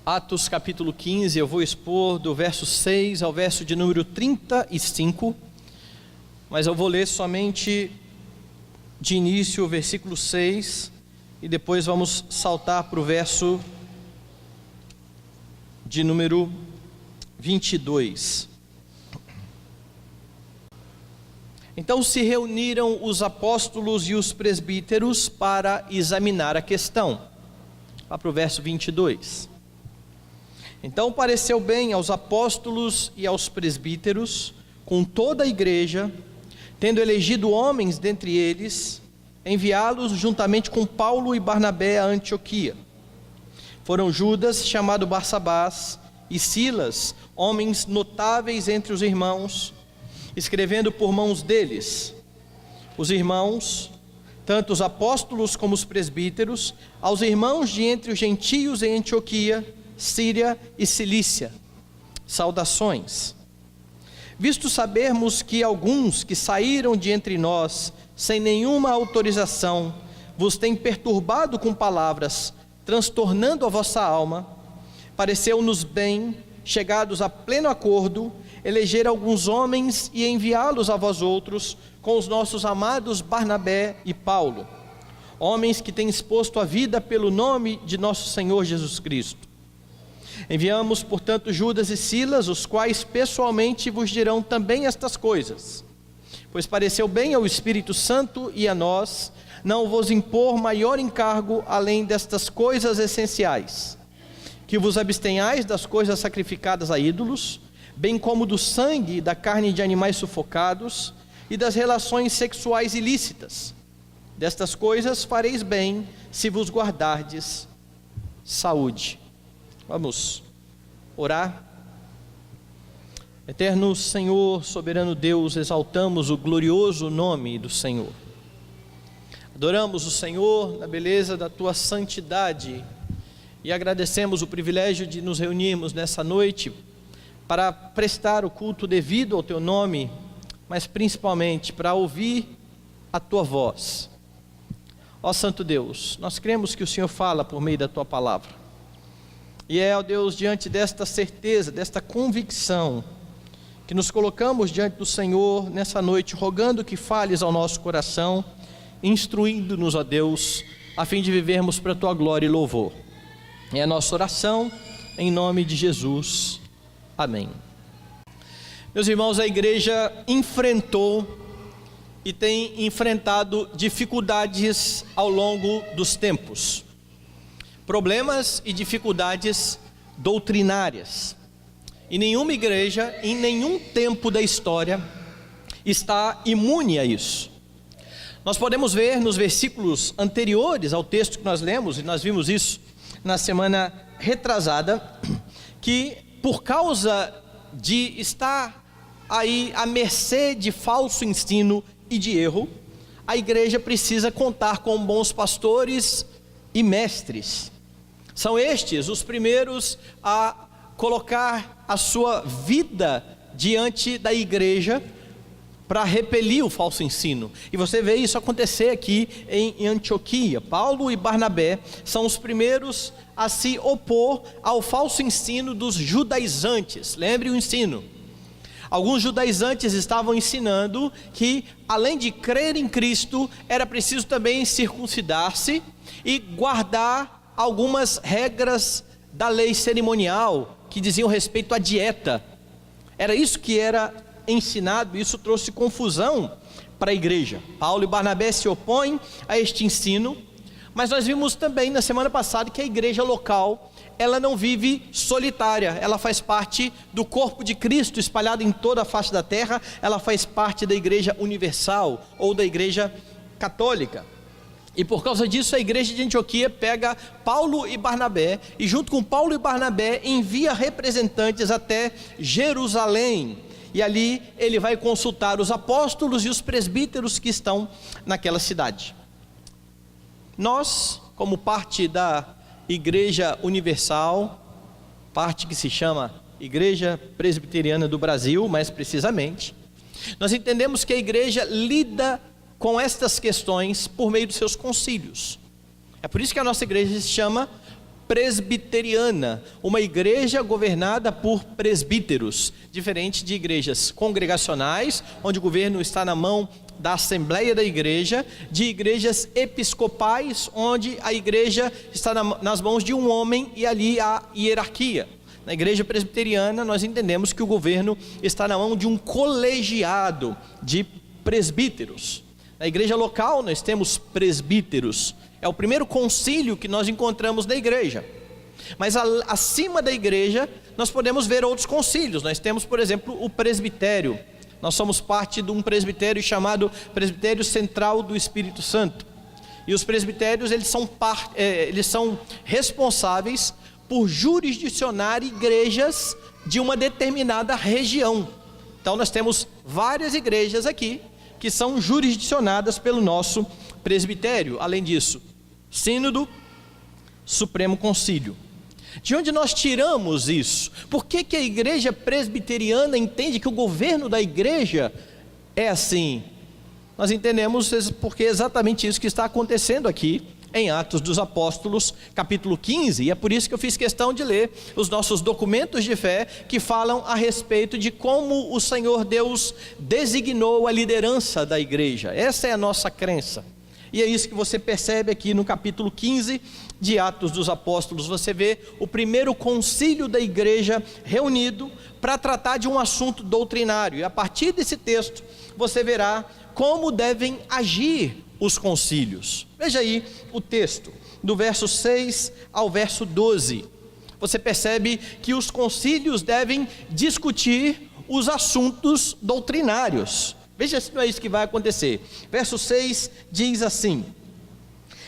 Atos capítulo 15, eu vou expor do verso 6 ao verso de número 35, mas eu vou ler somente de início o versículo 6 e depois vamos saltar para o verso de número 22. Então se reuniram os apóstolos e os presbíteros para examinar a questão. Lá para o verso 22. Então pareceu bem aos apóstolos e aos presbíteros, com toda a igreja, tendo elegido homens dentre eles, enviá-los juntamente com Paulo e Barnabé a Antioquia. Foram Judas, chamado Barsabás, e Silas, homens notáveis entre os irmãos, escrevendo por mãos deles. Os irmãos, tanto os apóstolos como os presbíteros, aos irmãos de entre os gentios em Antioquia, Síria e Cilícia, saudações. Visto sabermos que alguns que saíram de entre nós, sem nenhuma autorização, vos têm perturbado com palavras, transtornando a vossa alma, pareceu-nos bem, chegados a pleno acordo, eleger alguns homens e enviá-los a vós outros, com os nossos amados Barnabé e Paulo, homens que têm exposto a vida pelo nome de nosso Senhor Jesus Cristo. Enviamos, portanto, Judas e Silas, os quais pessoalmente vos dirão também estas coisas, pois pareceu bem ao Espírito Santo e a nós não vos impor maior encargo além destas coisas essenciais, que vos abstenhais das coisas sacrificadas a ídolos, bem como do sangue e da carne de animais sufocados e das relações sexuais ilícitas. Destas coisas fareis bem se vos guardardes saúde. Vamos orar. Eterno Senhor, soberano Deus, exaltamos o glorioso nome do Senhor. Adoramos o Senhor na beleza da Tua santidade e agradecemos o privilégio de nos reunirmos nessa noite para prestar o culto devido ao Teu nome, mas principalmente para ouvir a Tua voz. Ó Santo Deus, nós cremos que o Senhor fala por meio da Tua palavra. E é, ó Deus, diante desta certeza, desta convicção, que nos colocamos diante do Senhor nessa noite, rogando que fales ao nosso coração, instruindo-nos, ó Deus, a fim de vivermos para a Tua glória e louvor. É a nossa oração, em nome de Jesus. Amém. Meus irmãos, a igreja enfrentou e tem enfrentado dificuldades ao longo dos tempos. Problemas e dificuldades doutrinárias. E nenhuma igreja, em nenhum tempo da história, está imune a isso. Nós podemos ver nos versículos anteriores ao texto que nós lemos, e nós vimos isso na semana retrasada, que por causa de estar aí à mercê de falso ensino e de erro, a igreja precisa contar com bons pastores e mestres. São estes os primeiros a colocar a sua vida diante da igreja para repelir o falso ensino. E você vê isso acontecer aqui em Antioquia. Paulo e Barnabé são os primeiros a se opor ao falso ensino dos judaizantes. Lembre o ensino. Alguns judaizantes estavam ensinando que, além de crer em Cristo, era preciso também circuncidar-se e guardar algumas regras da lei cerimonial que diziam respeito à dieta. Era isso que era ensinado, e isso trouxe confusão para a igreja. Paulo e Barnabé se opõem a este ensino, mas nós vimos também na semana passada que a igreja local, ela não vive solitária, ela faz parte do corpo de Cristo espalhado em toda a face da terra, ela faz parte da igreja universal ou da igreja católica. E por causa disso a igreja de Antioquia pega Paulo e Barnabé e junto com Paulo e Barnabé envia representantes até Jerusalém. E ali ele vai consultar os apóstolos e os presbíteros que estão naquela cidade. Nós, como parte da Igreja Universal, parte que se chama Igreja Presbiteriana do Brasil, mais precisamente, nós entendemos que a igreja lida com estas questões por meio dos seus concílios. É por isso que a nossa igreja se chama presbiteriana, uma igreja governada por presbíteros, diferente de igrejas congregacionais, onde o governo está na mão da assembleia da igreja, de igrejas episcopais, onde a igreja está nas mãos de um homem e ali há hierarquia. Na igreja presbiteriana nós entendemos que o governo está na mão de um colegiado de presbíteros. Na igreja local nós temos presbíteros, é o primeiro concílio que nós encontramos na igreja. Mas acima da igreja nós podemos ver outros concílios. Nós temos, por exemplo, o presbitério. Nós somos parte de um presbitério chamado Presbitério Central do Espírito Santo. E os presbitérios eles são responsáveis por jurisdicionar igrejas de uma determinada região. Então nós temos várias igrejas aqui que são jurisdicionadas pelo nosso presbitério. Além disso, Sínodo, Supremo Concílio. De onde nós tiramos isso? Por que a igreja presbiteriana entende que o governo da igreja é assim? Nós entendemos porque é exatamente isso que está acontecendo aqui em Atos dos Apóstolos, capítulo 15, e é por isso que eu fiz questão de ler os nossos documentos de fé, que falam a respeito de como o Senhor Deus designou a liderança da igreja. Essa é a nossa crença, e é isso que você percebe aqui no capítulo 15 de Atos dos Apóstolos. Você vê o primeiro concílio da igreja reunido para tratar de um assunto doutrinário, e a partir desse texto você verá como devem agir os concílios. Veja aí o texto, do verso 6 ao verso 12. Você percebe que os concílios devem discutir os assuntos doutrinários. Veja se não é isso que vai acontecer. Verso 6 diz assim: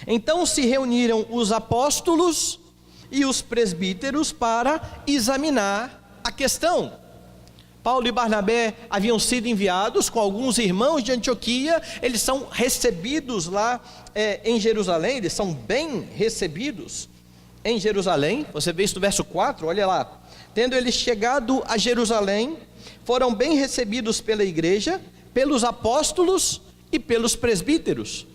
então se reuniram os apóstolos e os presbíteros para examinar a questão. Paulo e Barnabé haviam sido enviados com alguns irmãos de Antioquia. Eles são recebidos lá em Jerusalém, eles são bem recebidos em Jerusalém. Você vê isso no verso 4, olha lá. Tendo eles chegado a Jerusalém, foram bem recebidos pela igreja, pelos apóstolos e pelos presbíteros.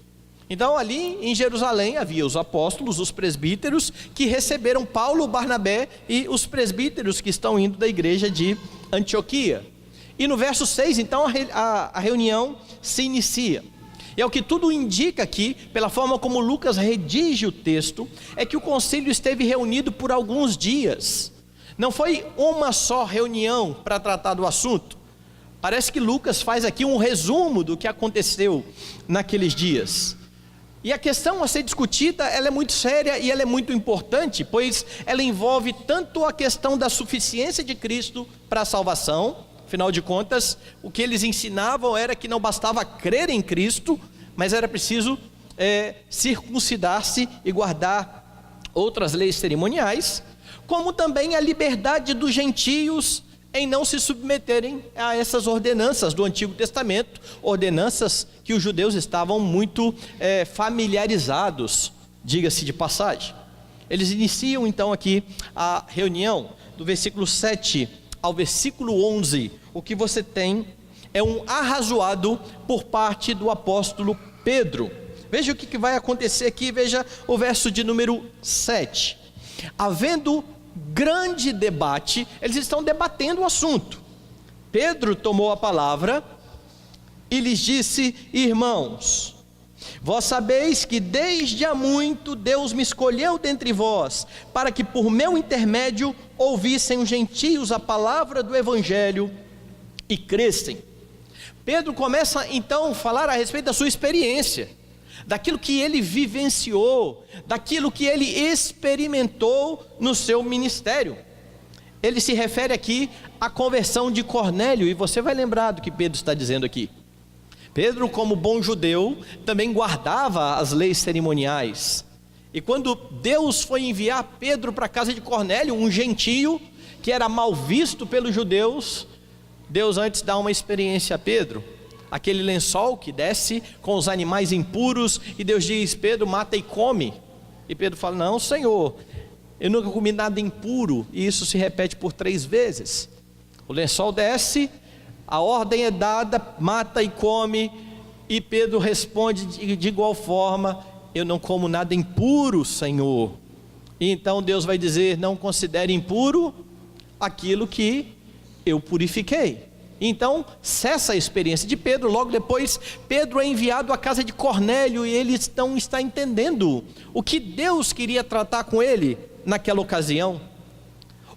Então ali em Jerusalém havia os apóstolos, os presbíteros, que receberam Paulo, Barnabé e os presbíteros que estão indo da igreja de Antioquia. E no verso 6, então, a reunião se inicia. E é o que tudo indica aqui, pela forma como Lucas redige o texto, é que o concílio esteve reunido por alguns dias. Não foi uma só reunião para tratar do assunto. Parece que Lucas faz aqui um resumo do que aconteceu naqueles dias. E a questão a ser discutida, ela é muito séria e ela é muito importante, pois ela envolve tanto a questão da suficiência de Cristo para a salvação. Afinal de contas, o que eles ensinavam era que não bastava crer em Cristo, mas era preciso circuncidar-se e guardar outras leis cerimoniais, como também a liberdade dos gentios em não se submeterem a essas ordenanças do Antigo Testamento, ordenanças que os judeus estavam muito familiarizados, diga-se de passagem. Eles iniciam então aqui a reunião, do versículo 7 ao versículo 11, o que você tem é um arrazoado por parte do apóstolo Pedro. Veja o que vai acontecer aqui, veja o verso de número 7. Havendo grande debate, eles estão debatendo o assunto. Pedro tomou a palavra e lhes disse: irmãos, vós sabeis que desde há muito Deus me escolheu dentre vós, para que por meu intermédio ouvissem os gentios a palavra do evangelho e crescem. Pedro começa então a falar a respeito da sua experiência, daquilo que ele vivenciou, daquilo que ele experimentou no seu ministério. Ele se refere aqui à conversão de Cornélio, e você vai lembrar do que Pedro está dizendo aqui. Pedro, como bom judeu, também guardava as leis cerimoniais, e quando Deus foi enviar Pedro para a casa de Cornélio, um gentio que era mal visto pelos judeus, Deus antes dá uma experiência a Pedro, aquele lençol que desce com os animais impuros, e Deus diz: Pedro, mata e come. E Pedro fala: não, Senhor, eu nunca comi nada impuro. E isso se repete por 3 vezes. O lençol desce, a ordem é dada, mata e come, e Pedro responde de igual forma: eu não como nada impuro, Senhor. E então Deus vai dizer: não considere impuro aquilo que eu purifiquei. Então cessa a experiência de Pedro. Logo depois, Pedro é enviado à casa de Cornélio, e ele não está entendendo o que Deus queria tratar com ele naquela ocasião.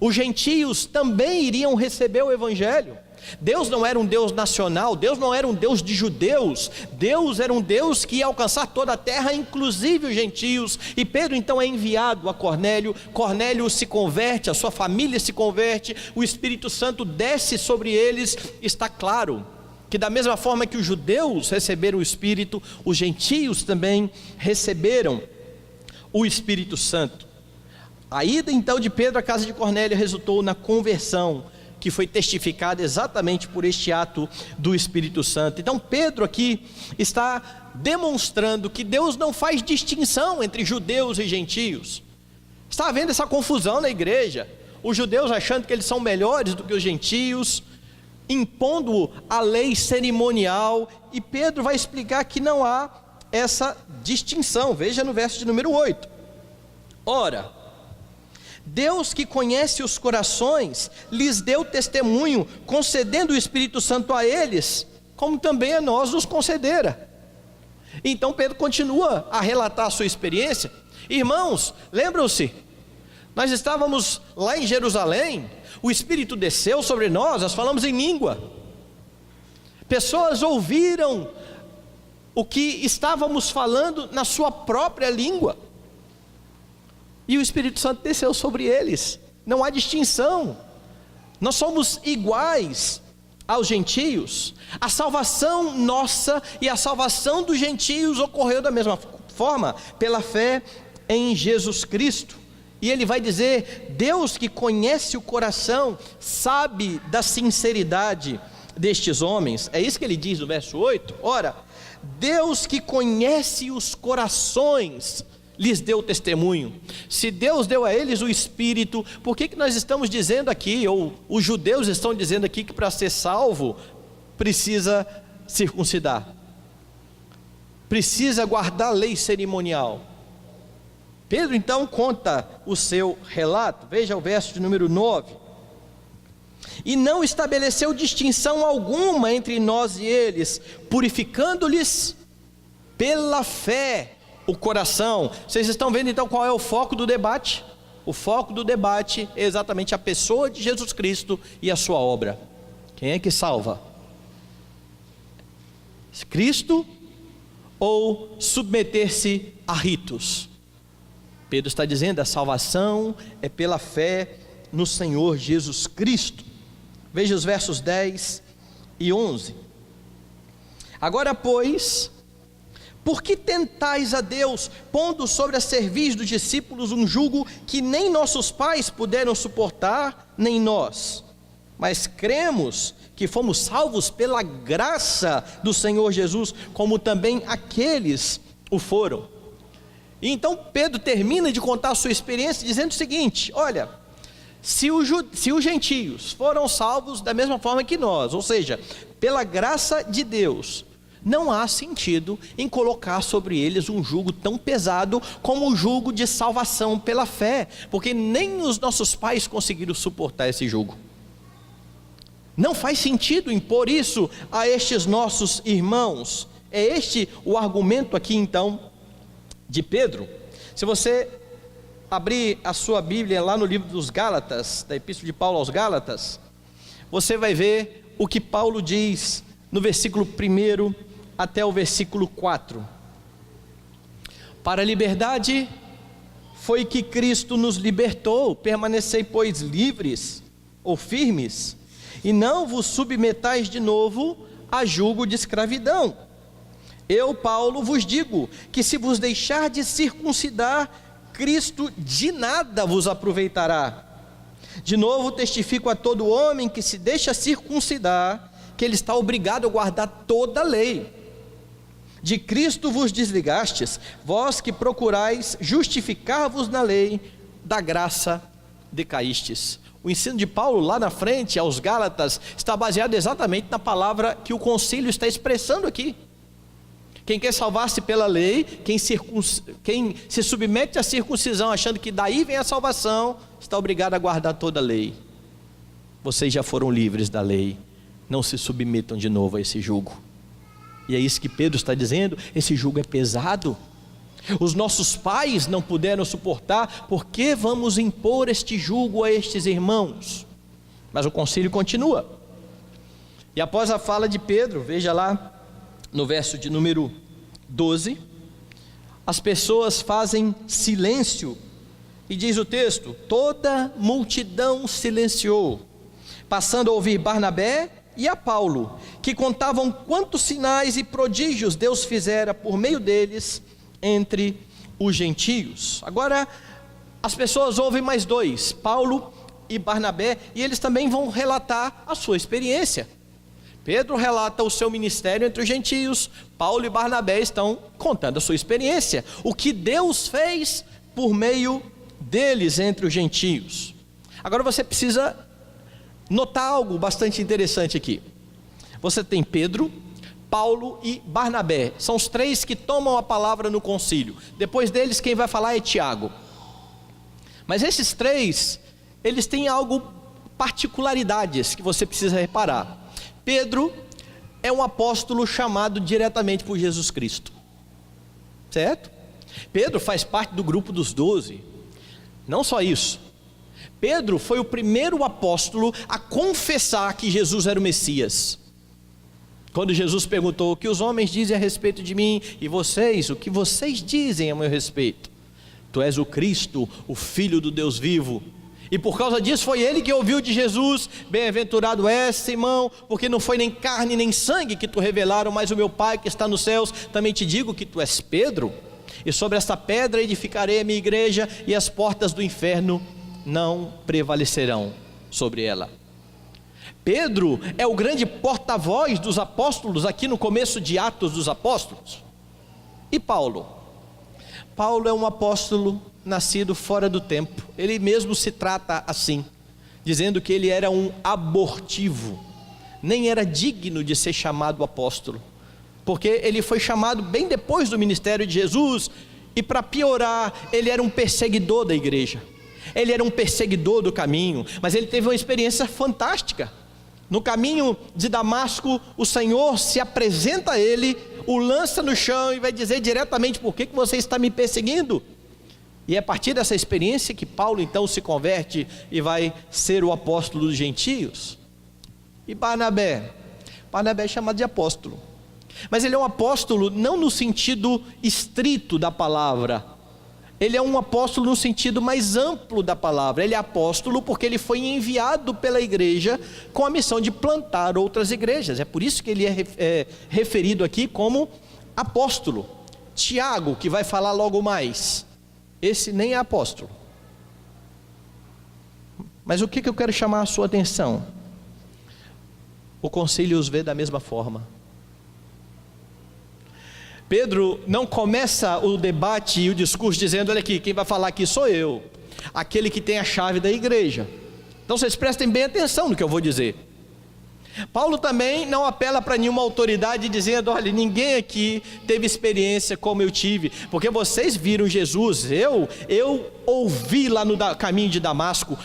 Os gentios também iriam receber o evangelho. Deus não era um Deus nacional, Deus não era um Deus de judeus, Deus era um Deus que ia alcançar toda a terra, inclusive os gentios. E Pedro então é enviado a Cornélio. Cornélio se converte, a sua família se converte, o Espírito Santo desce sobre eles. Está claro que da mesma forma que os judeus receberam o Espírito, os gentios também receberam o Espírito Santo. A ida então de Pedro à casa de Cornélio resultou na conversão, que foi testificada exatamente por este ato do Espírito Santo. Então Pedro aqui está demonstrando que Deus não faz distinção entre judeus e gentios. Está havendo essa confusão na igreja, os judeus achando que eles são melhores do que os gentios, impondo a lei cerimonial, e Pedro vai explicar que não há essa distinção. Veja no verso de número 8. Ora, Deus, que conhece os corações, lhes deu testemunho, concedendo o Espírito Santo a eles, como também a nós nos concedera. Então Pedro continua a relatar a sua experiência. Irmãos, lembram-se, nós estávamos lá em Jerusalém, o Espírito desceu sobre nós falamos em língua, pessoas ouviram o que estávamos falando na sua própria língua, e o Espírito Santo desceu sobre eles. Não há distinção, nós somos iguais aos gentios. A salvação nossa e a salvação dos gentios ocorreu da mesma forma, pela fé em Jesus Cristo. E ele vai dizer: Deus, que conhece o coração, sabe da sinceridade destes homens. É isso que ele diz no verso 8. Ora, Deus, que conhece os corações, lhes deu testemunho. Se Deus deu a eles o Espírito, por que nós estamos dizendo aqui, ou os judeus estão dizendo aqui, que para ser salvo precisa circuncidar, precisa guardar a lei cerimonial? Pedro então conta o seu relato. Veja o verso de número 9. E não estabeleceu distinção alguma entre nós e eles, purificando-lhes pela fé o coração. Vocês estão vendo então qual é o foco do debate? O foco do debate é exatamente a pessoa de Jesus Cristo e a sua obra. Quem é que salva? Cristo ou submeter-se a ritos? Pedro está dizendo: a salvação é pela fé no Senhor Jesus Cristo. Veja os versos 10 e 11. Agora, pois, por que tentais a Deus, pondo sobre a cerviz dos discípulos um jugo que nem nossos pais puderam suportar, nem nós? Mas cremos que fomos salvos pela graça do Senhor Jesus, como também aqueles o foram. E então Pedro termina de contar a sua experiência dizendo o seguinte: olha, se os gentios foram salvos da mesma forma que nós, ou seja, pela graça de Deus, não há sentido em colocar sobre eles um jugo tão pesado como o jugo de salvação pela fé, porque nem os nossos pais conseguiram suportar esse jugo. Não faz sentido impor isso a estes nossos irmãos. É este o argumento aqui então de Pedro. Se você abrir a sua Bíblia lá no livro dos Gálatas, da Epístola de Paulo aos Gálatas, você vai ver o que Paulo diz no versículo 1 até o versículo 4. Para a liberdade foi que Cristo nos libertou, permanecei pois livres ou firmes, e não vos submetais de novo a jugo de escravidão. Eu, Paulo, vos digo que se vos deixar de circuncidar, Cristo de nada vos aproveitará. De novo testifico a todo homem que se deixa circuncidar, que ele está obrigado a guardar toda a lei. De Cristo vos desligastes, vós que procurais justificar-vos na lei, da graça decaístes. O ensino de Paulo lá na frente aos Gálatas está baseado exatamente na palavra que o concílio está expressando aqui. Quem quer salvar-se pela lei, quem se submete à circuncisão achando que daí vem a salvação, está obrigado a guardar toda a lei. Vocês já foram livres da lei, não se submetam de novo a esse jugo. E é isso que Pedro está dizendo, esse jugo é pesado. Os nossos pais não puderam suportar, por que vamos impor este jugo a estes irmãos? Mas o concílio continua. E após a fala de Pedro, veja lá no verso de número 12, as pessoas fazem silêncio, e diz o texto: toda multidão silenciou, passando a ouvir Barnabé e a Paulo, que contavam quantos sinais e prodígios Deus fizera por meio deles entre os gentios. Agora as pessoas ouvem mais dois, Paulo e Barnabé, e eles também vão relatar a sua experiência. Pedro relata o seu ministério entre os gentios, Paulo e Barnabé estão contando a sua experiência, o que Deus fez por meio deles entre os gentios. Agora você precisa notar algo bastante interessante aqui. Você tem Pedro, Paulo e Barnabé, são os três que tomam a palavra no concílio. Depois deles quem vai falar é Tiago. Mas esses três, eles têm particularidades que você precisa reparar. Pedro é um apóstolo chamado diretamente por Jesus Cristo, certo? Pedro faz parte do grupo dos 12. Não só isso, Pedro foi o primeiro apóstolo a confessar que Jesus era o Messias. Quando Jesus perguntou: o que os homens dizem a respeito de mim, e vocês, o que vocês dizem a meu respeito? Tu és o Cristo, o Filho do Deus vivo. E por causa disso foi ele que ouviu de Jesus: bem-aventurado és, Simão, porque não foi nem carne nem sangue que tu revelaram, mas o meu Pai que está nos céus. Também te digo que tu és Pedro, e sobre esta pedra edificarei a minha igreja, e as portas do inferno não prevalecerão sobre ela. Pedro é o grande porta-voz dos apóstolos aqui no começo de Atos dos Apóstolos. E Paulo? Paulo é um apóstolo nascido fora do tempo. Ele mesmo se trata assim, dizendo que ele era um abortivo, nem era digno de ser chamado apóstolo, porque ele foi chamado bem depois do ministério de Jesus, e para piorar, ele era um perseguidor da igreja, ele era um perseguidor do caminho. Mas ele teve uma experiência fantástica. No caminho de Damasco, o Senhor se apresenta a ele, o lança no chão e vai dizer diretamente: por que você está me perseguindo? E é a partir dessa experiência que Paulo então se converte e vai ser o apóstolo dos gentios. E Barnabé é chamado de apóstolo, mas ele é um apóstolo não no sentido estrito da palavra, ele é um apóstolo no sentido mais amplo da palavra. Ele é apóstolo porque ele foi enviado pela igreja com a missão de plantar outras igrejas. É por isso que ele é referido aqui como apóstolo. Tiago, que vai falar logo mais, esse nem é apóstolo. Mas o que eu quero chamar a sua atenção? O concílio os vê da mesma forma. Pedro não começa o debate e o discurso dizendo: olha aqui, quem vai falar aqui sou eu, aquele que tem a chave da igreja. Então vocês prestem bem atenção no que eu vou dizer. Paulo também não apela para nenhuma autoridade dizendo: olha, ninguém aqui teve experiência como eu tive, porque vocês viram Jesus, eu ouvi lá no caminho de Damasco.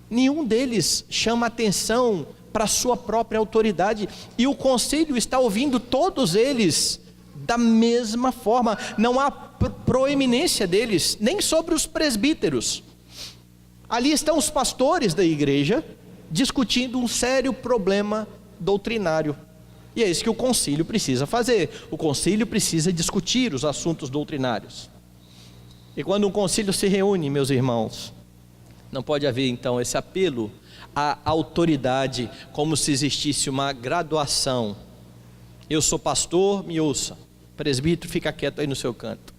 Nenhum deles chama atenção para a sua própria autoridade, e o concílio está ouvindo todos eles da mesma forma. Não há proeminência deles, nem sobre os presbíteros. Ali estão os pastores da igreja discutindo um sério problema doutrinário, e é isso que o concílio precisa fazer. O concílio precisa discutir os assuntos doutrinários. E quando um concílio se reúne, meus irmãos, não pode haver então esse apelo à autoridade, como se existisse uma graduação. Eu sou pastor, me ouça. Presbítero, fica quieto aí no seu canto.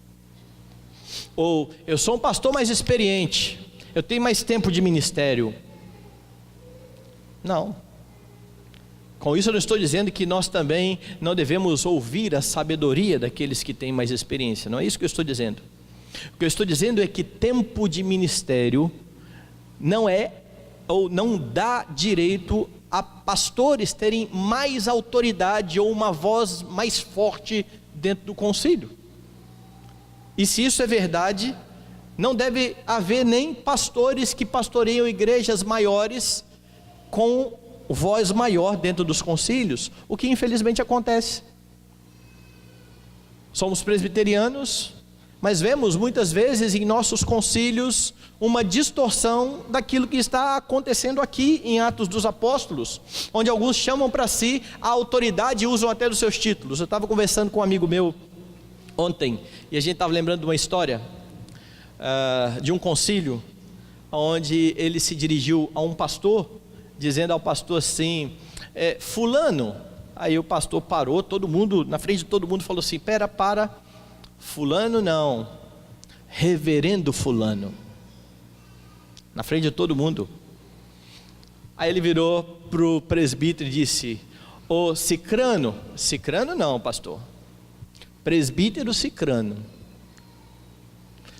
Ou eu sou um pastor mais experiente, eu tenho mais tempo de ministério. Não. Com isso eu não estou dizendo que nós também não devemos ouvir a sabedoria daqueles que têm mais experiência. Não é isso que eu estou dizendo. O que eu estou dizendo é que tempo de ministério não é ou não dá direito a pastores terem mais autoridade ou uma voz mais forte dentro do concílio. E se isso é verdade, não deve haver nem pastores que pastoreiam igrejas maiores com voz maior dentro dos concílios, o que infelizmente acontece. Somos presbiterianos, mas vemos muitas vezes em nossos concílios uma distorção daquilo que está acontecendo aqui em Atos dos Apóstolos, onde alguns chamam para si a autoridade e usam até dos seus títulos. Eu estava conversando com um amigo meu ontem, e a gente estava lembrando de uma história de um concílio, onde ele se dirigiu a um pastor, dizendo ao pastor assim, fulano. Aí o pastor parou, todo mundo, na frente de todo mundo, falou assim, para, fulano não, reverendo fulano, na frente de todo mundo. Aí ele virou para o presbítero e disse, ô Cicrano não, pastor, presbítero Cicrano.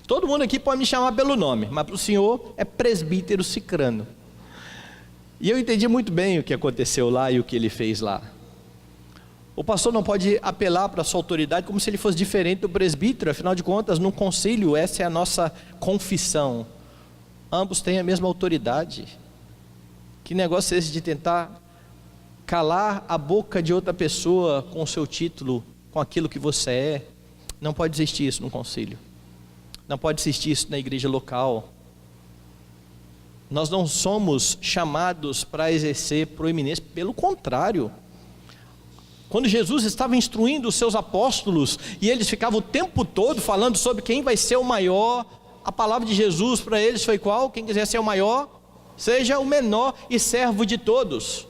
Todo mundo aqui pode me chamar pelo nome, mas para o senhor é presbítero Cicrano. E eu entendi muito bem o que aconteceu lá e o que ele fez lá. O pastor não pode apelar para a sua autoridade como se ele fosse diferente do presbítero. Afinal de contas, num concílio, essa é a nossa confissão. Ambos têm a mesma autoridade. Que negócio é esse de tentar calar a boca de outra pessoa com o seu título, com aquilo que você é? Não pode existir isso no concílio. Não pode existir isso na igreja local. Nós não somos chamados para exercer proeminência, pelo contrário. Quando Jesus estava instruindo os seus apóstolos, e eles ficavam o tempo todo falando sobre quem vai ser o maior, a palavra de Jesus para eles foi qual? Quem quiser ser o maior, seja o menor e servo de todos.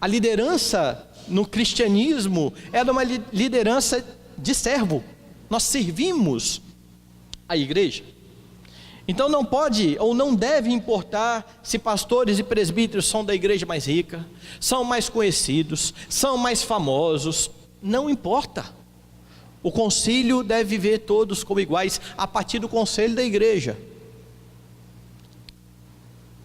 A liderança no cristianismo é uma liderança de servo. Nós servimos a igreja. Então não pode ou não deve importar se pastores e presbíteros são da igreja mais rica, são mais conhecidos, são mais famosos, não importa. O concílio deve ver todos como iguais a partir do conselho da igreja.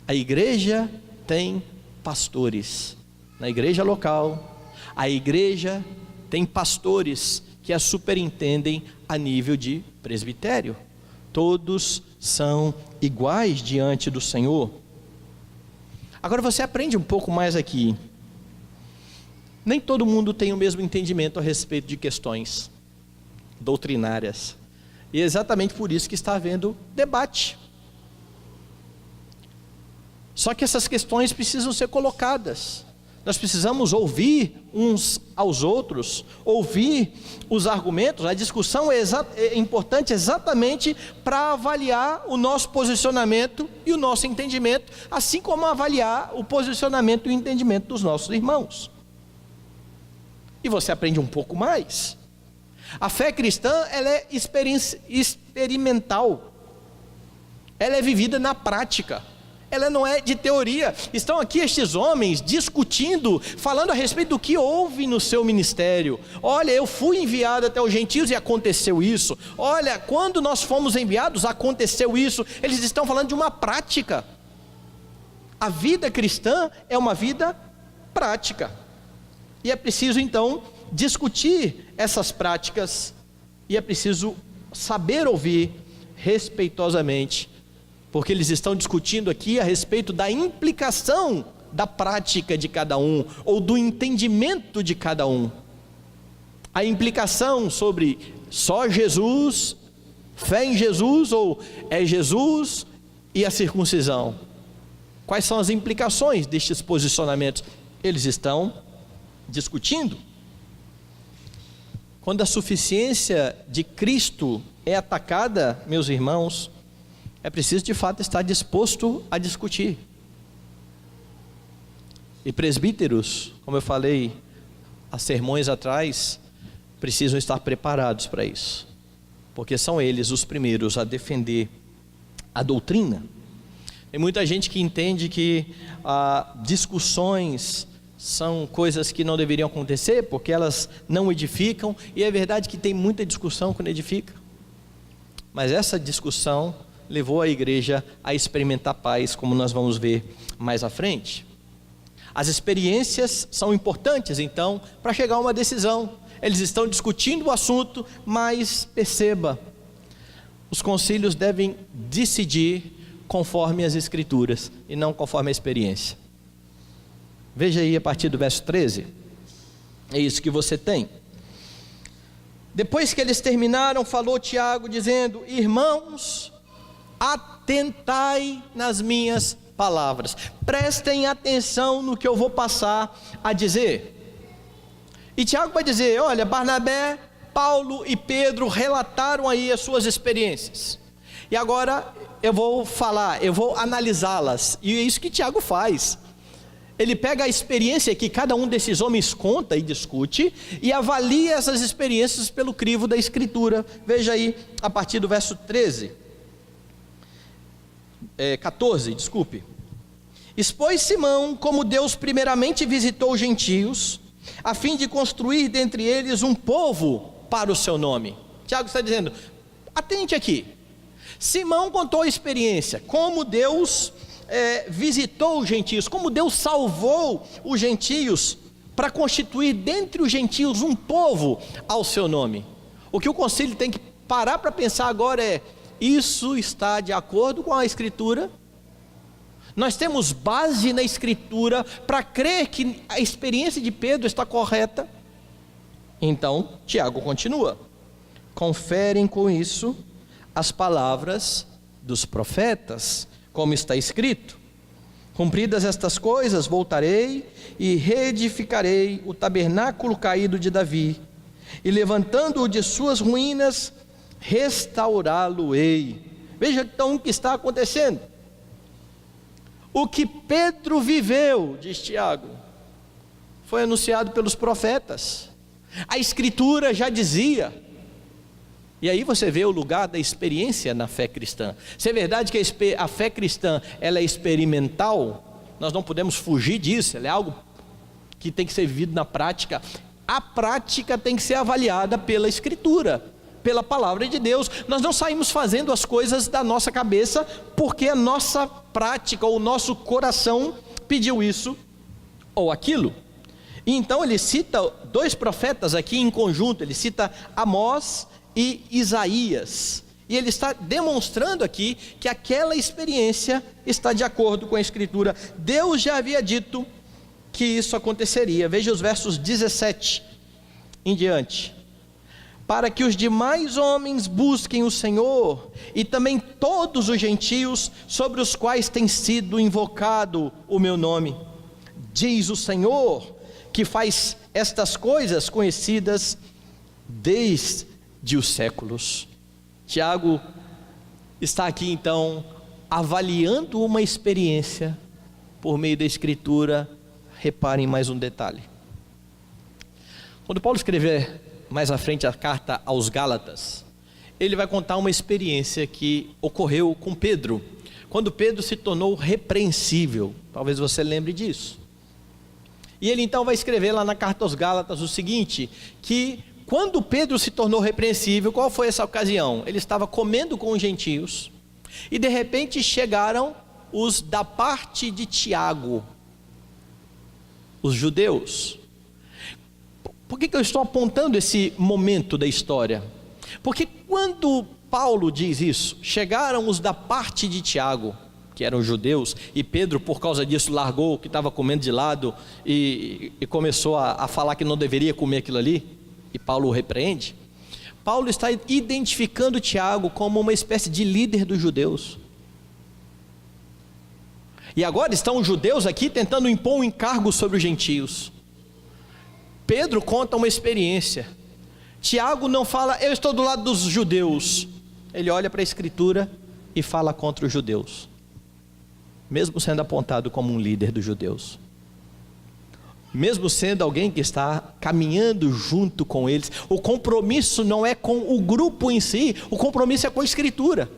A igreja tem pastores, na igreja local, a igreja tem pastores que a superintendem a nível de presbitério. Todos são iguais diante do Senhor. Agora você aprende um pouco mais aqui. Nem todo mundo tem o mesmo entendimento a respeito de questões doutrinárias. E é exatamente por isso que está havendo debate. Só que essas questões precisam ser colocadas. Nós precisamos ouvir uns aos outros, ouvir os argumentos. A discussão é importante exatamente para avaliar o nosso posicionamento e o nosso entendimento, assim como avaliar o posicionamento e o entendimento dos nossos irmãos. E você aprende um pouco mais. A fé cristã, ela é experimental, ela é vivida na prática. Ela não é de teoria. Estão aqui estes homens discutindo, falando a respeito do que houve no seu ministério. Olha, eu fui enviado até os gentios e aconteceu isso. Olha, quando nós fomos enviados aconteceu isso. Eles estão falando de uma prática. A vida cristã é uma vida prática. E é preciso então discutir essas práticas. E é preciso saber ouvir respeitosamente, porque eles estão discutindo aqui a respeito da implicação da prática de cada um, ou do entendimento de cada um. A implicação sobre só Jesus, fé em Jesus, ou é Jesus e a circuncisão. Quais são as implicações destes posicionamentos? Eles estão discutindo. Quando a suficiência de Cristo é atacada, meus irmãos, é preciso de fato estar disposto a discutir. E presbíteros, como eu falei há sermões atrás, precisam estar preparados para isso, porque são eles os primeiros a defender a doutrina. Tem muita gente que entende que discussões são coisas que não deveriam acontecer, porque elas não edificam, e é verdade que tem muita discussão que não edifica, mas essa discussão levou a igreja a experimentar paz, como nós vamos ver mais à frente. As experiências são importantes, então, para chegar a uma decisão. Eles estão discutindo o assunto, mas perceba, os concílios devem decidir conforme as Escrituras e não conforme a experiência. Veja aí a partir do verso 13, é isso que você tem. Depois que eles terminaram, falou Tiago dizendo: irmãos, atentai nas minhas palavras, prestem atenção no que eu vou passar a dizer. E Tiago vai dizer: olha, Barnabé, Paulo e Pedro relataram aí as suas experiências, e agora eu vou falar, eu vou analisá-las, e é isso que Tiago faz. Ele pega a experiência que cada um desses homens conta e discute, e avalia essas experiências pelo crivo da Escritura. Veja aí, a partir do verso 14, desculpe. Expôs Simão como Deus primeiramente visitou os gentios, a fim de construir dentre eles um povo para o seu nome. Tiago está dizendo, atente aqui. Simão contou a experiência, como Deus visitou os gentios, como Deus salvou os gentios, para constituir dentre os gentios um povo ao seu nome. O que o concílio tem que parar para pensar agora é: isso está de acordo com a Escritura? Nós temos base na Escritura para crer que a experiência de Pedro está correta? Então, Tiago continua: conferem com isso as palavras dos profetas, como está escrito: cumpridas estas coisas, voltarei e reedificarei o tabernáculo caído de Davi, e levantando-o de suas ruínas, restaurá-lo-ei. Veja então o que está acontecendo. O que Pedro viveu, diz Tiago, foi anunciado pelos profetas. A Escritura já dizia. E aí você vê o lugar da experiência na fé cristã. Se é verdade que a fé cristã ela é experimental, nós não podemos fugir disso, ela é algo que tem que ser vivido na prática. A prática tem que ser avaliada pela Escritura, pela palavra de Deus. Nós não saímos fazendo as coisas da nossa cabeça porque a nossa prática ou o nosso coração pediu isso ou aquilo. E então ele cita dois profetas aqui em conjunto, ele cita Amós e Isaías, e ele está demonstrando aqui que aquela experiência está de acordo com a Escritura. Deus já havia dito que isso aconteceria. Veja os versos 17 em diante: para que os demais homens busquem o Senhor, e também todos os gentios sobre os quais tem sido invocado o meu nome, diz o Senhor, que faz estas coisas conhecidas desde os séculos. Tiago está aqui então avaliando uma experiência por meio da Escritura. Reparem mais um detalhe. Quando Paulo escrever mais à frente a carta aos Gálatas, ele vai contar uma experiência que ocorreu com Pedro, quando Pedro se tornou repreensível. Talvez você lembre disso. E ele então vai escrever lá na carta aos Gálatas o seguinte: que quando Pedro se tornou repreensível, qual foi essa ocasião? Ele estava comendo com os gentios, e de repente chegaram os da parte de Tiago, os judeus. Por que eu estou apontando esse momento da história? Porque quando Paulo diz isso, chegaram os da parte de Tiago, que eram judeus, e Pedro por causa disso largou o que estava comendo de lado e começou a falar que não deveria comer aquilo ali, e Paulo o repreende. Paulo está identificando Tiago como uma espécie de líder dos judeus. E agora estão os judeus aqui tentando impor um encargo sobre os gentios. Pedro conta uma experiência. Tiago não fala, eu estou do lado dos judeus. Ele olha para a Escritura e fala contra os judeus, mesmo sendo apontado como um líder dos judeus, mesmo sendo alguém que está caminhando junto com eles. O compromisso não é com o grupo em si, o compromisso é com a Escritura,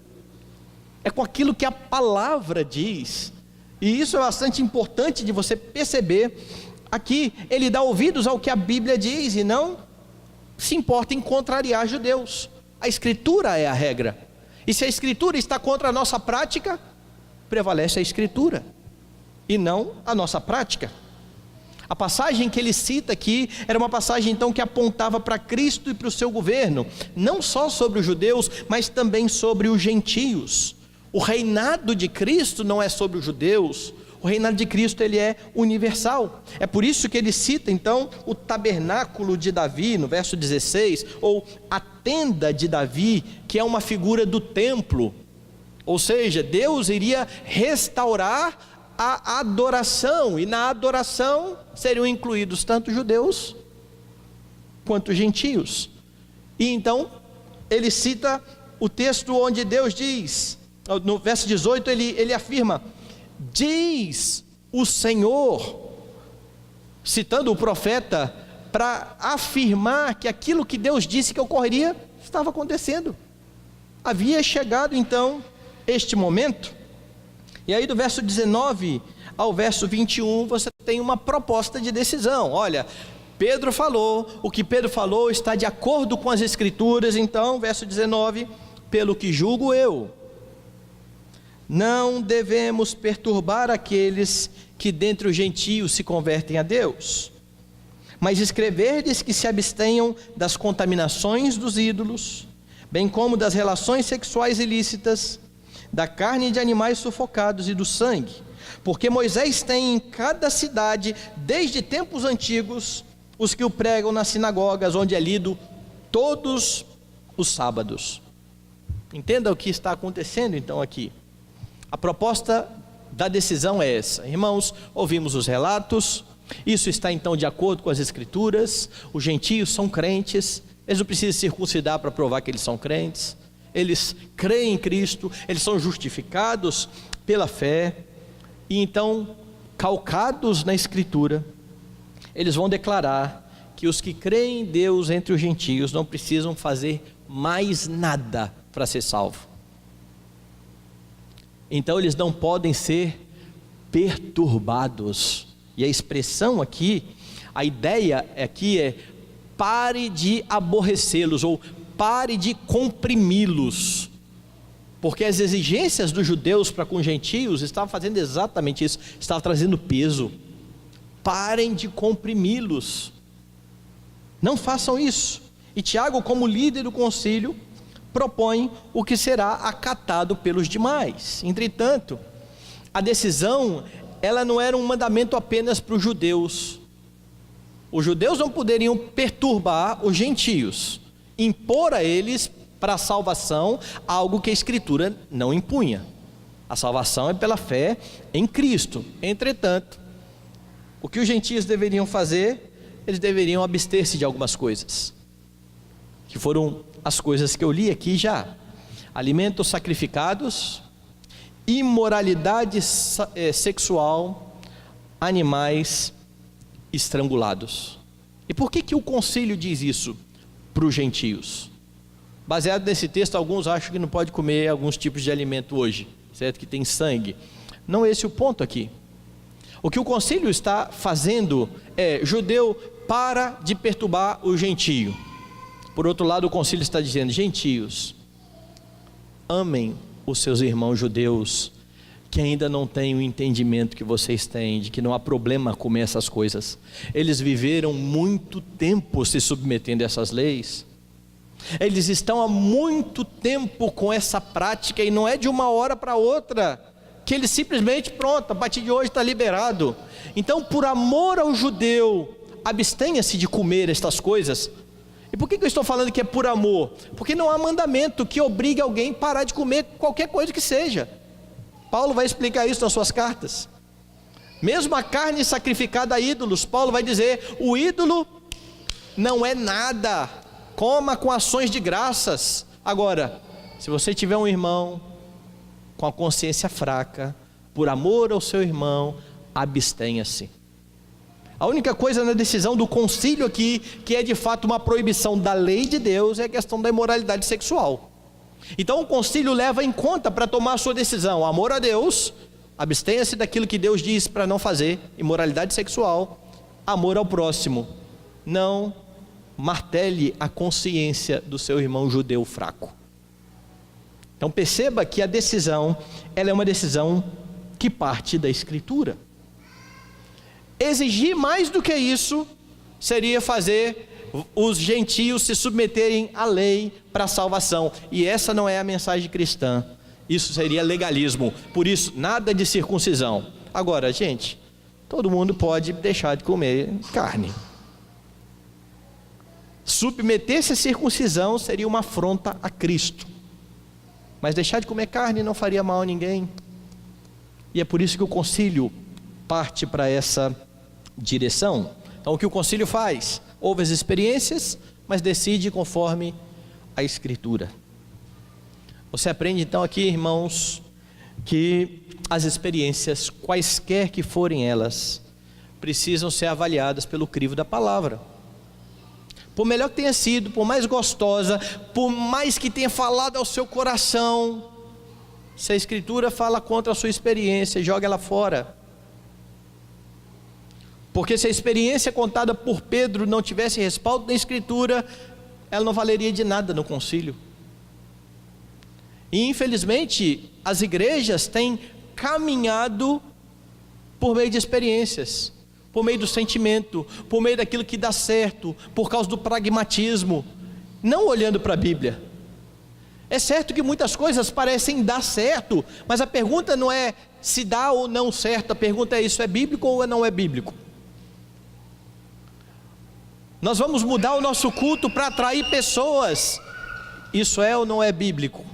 é com aquilo que a palavra diz. E isso é bastante importante de você perceber. Aqui ele dá ouvidos ao que a Bíblia diz e não se importa em contrariar judeus. A Escritura é a regra, e se a Escritura está contra a nossa prática, prevalece a Escritura e não a nossa prática. A passagem que ele cita aqui era uma passagem então que apontava para Cristo e para o seu governo, não só sobre os judeus, mas também sobre os gentios. O reinado de Cristo não é sobre os judeus, o reinado de Cristo ele é universal. É por isso que ele cita então o tabernáculo de Davi, no verso 16, ou a tenda de Davi, que é uma figura do templo. Ou seja, Deus iria restaurar a adoração, e na adoração seriam incluídos tanto judeus quanto gentios. E então ele cita o texto onde Deus diz, no verso 18 ele afirma: diz o Senhor, citando o profeta, para afirmar que aquilo que Deus disse que ocorreria, estava acontecendo. Havia chegado então este momento. E aí do verso 19 ao verso 21, você tem uma proposta de decisão. Olha, Pedro falou, o que Pedro falou está de acordo com as Escrituras. Então, verso 19, pelo que julgo eu, não devemos perturbar aqueles que dentre os gentios se convertem a Deus, mas escreverdes que se abstenham das contaminações dos ídolos, bem como das relações sexuais ilícitas, da carne de animais sufocados e do sangue, porque Moisés tem em cada cidade, desde tempos antigos, os que o pregam nas sinagogas, onde é lido todos os sábados. Entenda o que está acontecendo então aqui. A proposta da decisão é essa. Irmãos, ouvimos os relatos, isso está então de acordo com as Escrituras. Os gentios são crentes, eles não precisam circuncidar para provar que eles são crentes. Eles creem em Cristo, eles são justificados pela fé, e então, calcados na Escritura, eles vão declarar que os que creem em Deus entre os gentios não precisam fazer mais nada para ser salvo. Então eles não podem ser perturbados, e a expressão aqui, a ideia aqui é: pare de aborrecê-los, ou pare de comprimi-los, porque as exigências dos judeus para com os gentios estavam fazendo exatamente isso, estavam trazendo peso. Parem de comprimi-los, não façam isso. E Tiago, como líder do concílio, propõe o que será acatado pelos demais. Entretanto, a decisão, ela não era um mandamento apenas para os judeus. Os judeus não poderiam perturbar os gentios, impor a eles para a salvação algo que a Escritura não impunha. A salvação é pela fé em Cristo. Entretanto, o que os gentios deveriam fazer? Eles deveriam abster-se de algumas coisas, que foram as coisas que eu li aqui já: alimentos sacrificados, imoralidade sexual, animais estrangulados. E por que o concílio diz isso para os gentios? Baseado nesse texto, alguns acham que não pode comer alguns tipos de alimento hoje, certo? Que tem sangue. Não é esse o ponto aqui. O que o concílio está fazendo é: judeu, para de perturbar o gentio. Por outro lado, o concílio está dizendo: gentios, amem os seus irmãos judeus, que ainda não têm o entendimento que vocês têm, de que não há problema comer essas coisas. Eles viveram muito tempo se submetendo a essas leis, eles estão há muito tempo com essa prática, e não é de uma hora para outra que eles simplesmente, pronto, a partir de hoje está liberado. Então, por amor ao judeu, abstenha-se de comer estas coisas. E por que eu estou falando que é por amor? Porque não há mandamento que obrigue alguém a parar de comer qualquer coisa que seja. Paulo vai explicar isso nas suas cartas. Mesmo a carne sacrificada a ídolos, Paulo vai dizer: o ídolo não é nada, coma com ações de graças. Agora, se você tiver um irmão com a consciência fraca, por amor ao seu irmão, abstenha-se. A única coisa na decisão do concílio aqui, que é de fato uma proibição da lei de Deus, é a questão da imoralidade sexual. Então o concílio leva em conta para tomar a sua decisão: amor a Deus, abstenha-se daquilo que Deus diz para não fazer, imoralidade sexual, amor ao próximo, não martele a consciência do seu irmão judeu fraco. Então perceba que a decisão, ela é uma decisão que parte da Escritura. Exigir mais do que isso seria fazer os gentios se submeterem à lei para a salvação, e essa não é a mensagem cristã. Isso seria legalismo. Por isso, nada de circuncisão. Agora, gente, todo mundo pode deixar de comer carne. Submeter-se à circuncisão seria uma afronta a Cristo, mas deixar de comer carne não faria mal a ninguém. E é por isso que o concílio parte para essa direção. Então o que o concílio faz? Ouve as experiências, mas decide conforme a Escritura. Você aprende então aqui, irmãos, que as experiências, quaisquer que forem elas, precisam ser avaliadas pelo crivo da palavra. Por melhor que tenha sido, por mais gostosa, por mais que tenha falado ao seu coração, se a Escritura fala contra a sua experiência, joga ela fora. Porque se a experiência contada por Pedro não tivesse respaldo na Escritura, ela não valeria de nada no concílio. E infelizmente as igrejas têm caminhado por meio de experiências, por meio do sentimento, por meio daquilo que dá certo, por causa do pragmatismo, não olhando para a Bíblia. É certo que muitas coisas parecem dar certo, mas a pergunta não é se dá ou não certo, a pergunta é: isso é bíblico ou não é bíblico? Nós vamos mudar o nosso culto para atrair pessoas, isso é ou não é bíblico?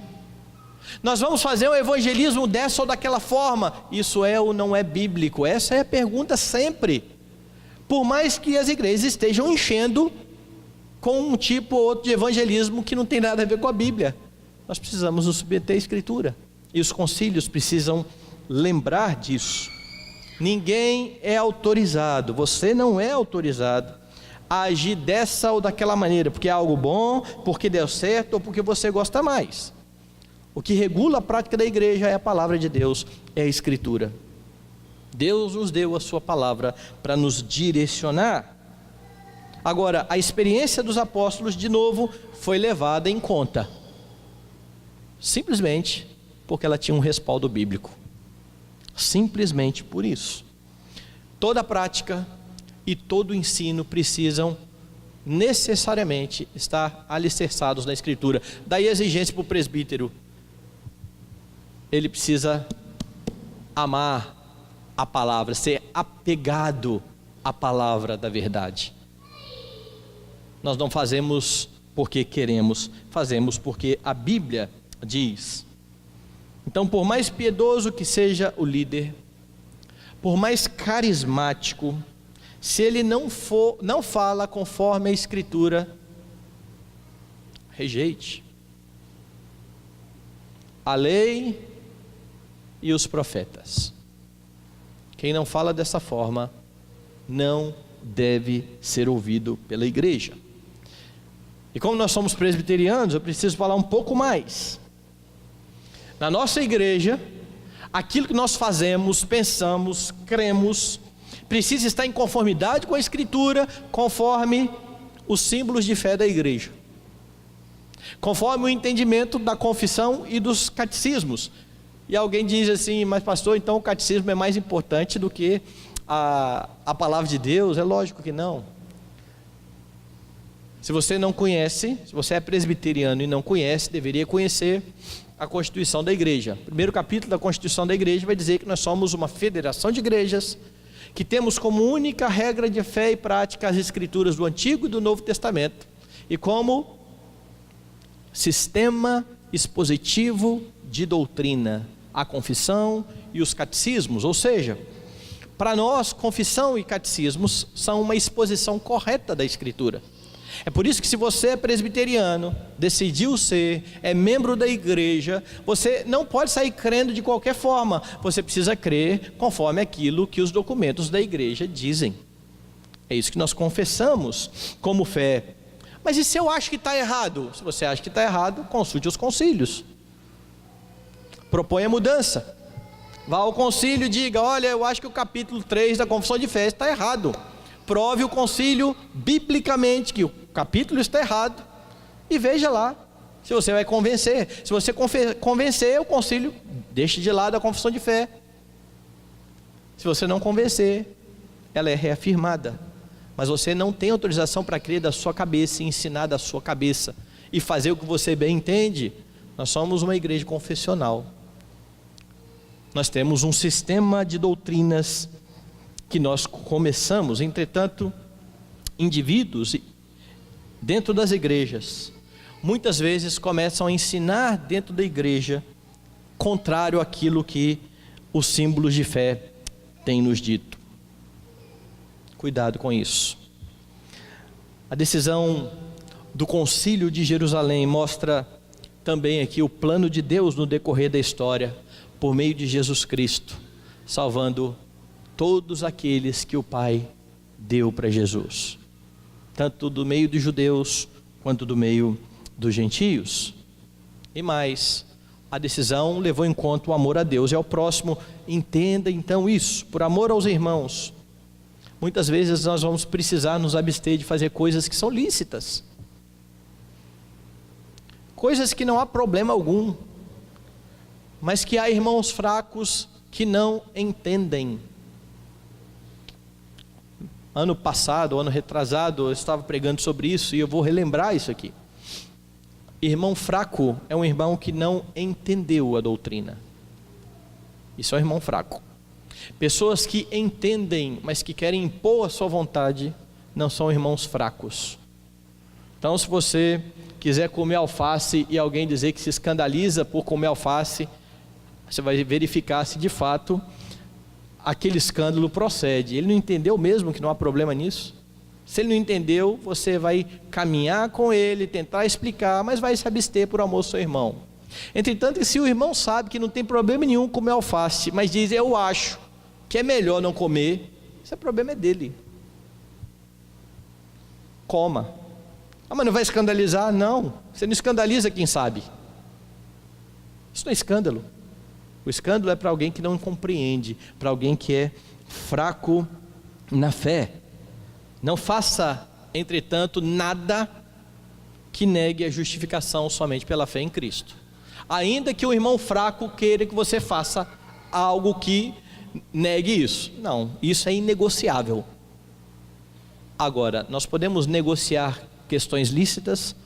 Nós vamos fazer um evangelismo dessa ou daquela forma, isso é ou não é bíblico? Essa é a pergunta sempre. Por mais que as igrejas estejam enchendo com um tipo ou outro de evangelismo que não tem nada a ver com a Bíblia, nós precisamos nos submeter à Escritura, e os concílios precisam lembrar disso. Ninguém é autorizado, você não é autorizado a agir dessa ou daquela maneira, porque é algo bom, porque deu certo ou porque você gosta mais. O que regula a prática da igreja é a palavra de Deus, é a Escritura. Deus nos deu a sua palavra para nos direcionar. Agora, a experiência dos apóstolos, de novo, foi levada em conta, simplesmente porque ela tinha um respaldo bíblico. Simplesmente por isso. Toda prática e todo ensino precisam necessariamente estar alicerçados na Escritura. Daí a exigência para o presbítero: ele precisa amar a palavra, ser apegado à palavra da verdade. Nós não fazemos porque queremos, fazemos porque a Bíblia diz. Então, por mais piedoso que seja o líder, por mais carismático, se ele não fala conforme a Escritura, rejeite. A lei e os profetas. Quem não fala dessa forma não deve ser ouvido pela igreja. E como nós somos presbiterianos, eu preciso falar um pouco mais. Na nossa igreja, aquilo que nós fazemos, pensamos, cremos, precisa estar em conformidade com a Escritura, conforme os símbolos de fé da igreja, conforme o entendimento da confissão e dos catecismos. E alguém diz assim: mas pastor, então o catecismo é mais importante do que a palavra de Deus? É lógico que não. Se você não conhece, se você é presbiteriano e não conhece, deveria conhecer a Constituição da igreja. O primeiro capítulo da Constituição da igreja vai dizer que nós somos uma federação de igrejas, que temos como única regra de fé e prática as Escrituras do Antigo e do Novo Testamento, e como sistema expositivo de doutrina a confissão e os catecismos. Ou seja, para nós, confissão e catecismos são uma exposição correta da Escritura. É por isso que, se você é presbiteriano, decidiu ser, é membro da igreja, você não pode sair crendo de qualquer forma. Você precisa crer conforme aquilo que os documentos da igreja dizem. É isso que nós confessamos como fé. Mas e se eu acho que está errado? Se você acha que está errado, consulte os concílios, proponha mudança, vá ao concílio e diga: olha, eu acho que o capítulo 3 da confissão de fé está errado. Prove o concílio biblicamente que o capítulo está errado, e veja lá se você vai convencer. Se você convencer, o concílio deixa de lado a confissão de fé. Se você não convencer, ela é reafirmada. Mas você não tem autorização para crer da sua cabeça e ensinar da sua cabeça e fazer o que você bem entende. Nós somos uma igreja confessional. Nós temos um sistema de doutrinas que nós começamos. Entretanto, indivíduos dentro das igrejas muitas vezes começam a ensinar dentro da igreja contrário àquilo que os símbolos de fé têm nos dito. Cuidado com isso. A decisão do Concílio de Jerusalém mostra também aqui o plano de Deus no decorrer da história, por meio de Jesus Cristo, salvando todos aqueles que o Pai deu para Jesus, tanto do meio dos judeus, quanto do meio dos gentios. E mais, a decisão levou em conta o amor a Deus e ao próximo. Entenda então isso, por amor aos irmãos. Muitas vezes nós vamos precisar nos abster de fazer coisas que são lícitas, coisas que não há problema algum, mas que há irmãos fracos que não entendem. Ano passado, ano retrasado, eu estava pregando sobre isso e eu vou relembrar isso aqui. Irmão fraco é um irmão que não entendeu a doutrina. Isso é um irmão fraco. Pessoas que entendem, mas que querem impor a sua vontade, não são irmãos fracos. Então, se você quiser comer alface e alguém dizer que se escandaliza por comer alface, você vai verificar se de fato aquele escândalo procede. Ele não entendeu mesmo que não há problema nisso? Se ele não entendeu, você vai caminhar com ele, tentar explicar, mas vai se abster por amor ao seu irmão. Entretanto, se o irmão sabe que não tem problema nenhum comer alface, mas diz, eu acho que é melhor não comer, esse problema é dele. Coma. Ah, mas não vai escandalizar? Não, você não escandaliza quem sabe. Isso não é escândalo. O escândalo é para alguém que não compreende, para alguém que é fraco na fé. Não faça, entretanto, nada que negue a justificação somente pela fé em Cristo. Ainda que o irmão fraco queira que você faça algo que negue isso. Não, isso é inegociável. Agora, nós podemos negociar questões lícitas